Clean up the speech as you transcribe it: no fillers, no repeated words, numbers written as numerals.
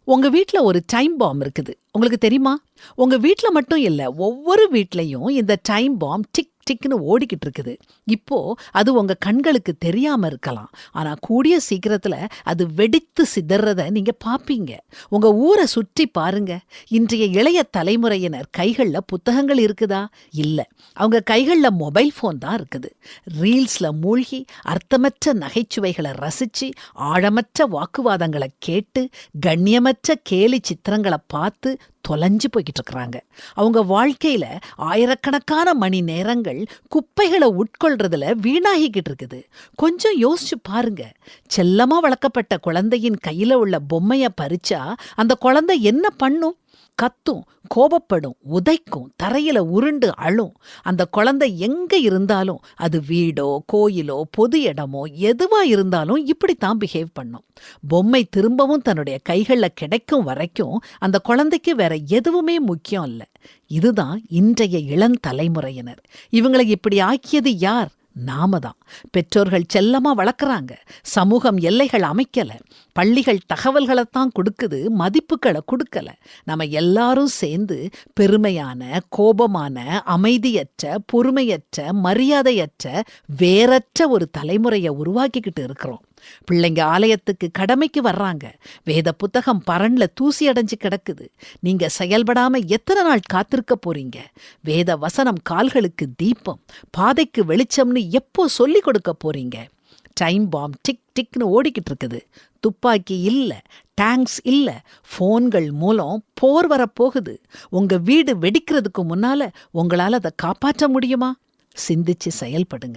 உங்க வீட்ல ஒரு டைம் பாம் இருக்குது. உங்களுக்கு தெரியுமா? உங்க வீட்ல மட்டும் இல்ல, ஒவ்வொரு வீட்லயும் இந்த டைம் பாம் டிக் டிக்ன்னு ஓடிக்கிட்டு இருக்குது. இப்போ அது உங்க கண்களுக்கு தெரியாம இருக்கலாம். ஆனா கூடிய சீக்கிரத்துல அது வெடித்து சிதறத நீங்க பாப்பீங்க. உங்க ஊர சுற்றி பாருங்க. இன்றைய இளைய தலைமுறையினர் கைகள்ல புத்தகங்கள் இருக்குதா? இல்ல. அவங்க கைகள்ல மொபைல் ஃபோன் தான் இருக்குது. ரீல்ஸ்ல மூழ்கி அர்த்தமற்ற நகைச்சுவைகள ரசிச்சு, ஆழமற்ற வாக்குவாதங்கள கேட்டு, கண்ணியமற்ற கேலி சித்திரங்கள பார்த்து தொலைஞ்சு போய்கிட்டு இருக்கிறாங்க. அவங்க வாழ்க்கையில ஆயிரக்கணக்கான மணி நேரங்கள் குப்பைகளை உட்கொள்றதுல வீணாகிக்கிட்டு இருக்குது. கொஞ்சம் யோசிச்சு பாருங்க. செல்லமா வளர்க்கப்பட்ட குழந்தையின் கையில உள்ள பொம்மைய பறிச்சா அந்த குழந்தை என்ன பண்ணும்? கத்தும், கோபப்படும், உதைக்கும், தரையில உருண்டு அழும். அந்த குழந்தை எங்க இருந்தாலும், அது வீடோ கோயிலோ பொது இடமோ எதுவா இருந்தாலும் இப்படித்தான் பிஹேவ் பண்ணும். பொம்மை திரும்பவும் தன்னுடைய கைகள்ல கிடைக்கும் வரைக்கும் அந்த குழந்தைக்கு வேற எதுவுமே முக்கியம் இல்ல. இதுதான் இன்றைய இளந்தலைமுறையினர். இவங்களை இப்படி ஆக்கியது யார்? நாம தான். பெற்றோர்கள் செல்லமா வளர்க்குறாங்க. சமூகம் எல்லைகள் அமைக்கல. பள்ளிகள் தகவல்களைத்தான் கொடுக்குது, மதிப்புகளை கொடுக்கல. நம்ம எல்லாரும் சேர்ந்து பெருமையான, கோபமான, அமைதியற்ற, பொறுமையற்ற, மரியாதையற்ற, வேறற்ற ஒரு தலைமுறையை உருவாக்கிக்கிட்டு இருக்கிறோம். பிள்ளைங்க ஆலயத்துக்கு கடமைக்கு வர்றாங்க. வேத புத்தகம் பரன்ல தூசி அடைஞ்சு கிடக்குது. நீங்க செயல்படாம எத்தனை நாள் காத்திருக்க போறீங்க? வேத வசனம் கால்களுக்கு தீபம், பாதைக்கு வெளிச்சம்னு எப்போ சொல்லி கொடுக்க போறீங்க? டைம் பாம் டிக் டிக்னு ஓடிக்கிட்டு இருக்குது. துப்பாக்கி இல்ல, டேங்க்ஸ் இல்ல, போன்கள் மூலம் போர் வரப்போகுது. உங்க வீடு வெடிக்கிறதுக்கு முன்னால உங்களால அதை காப்பாற்ற முடியுமா? சிந்திச்சு செயல்படுங்க.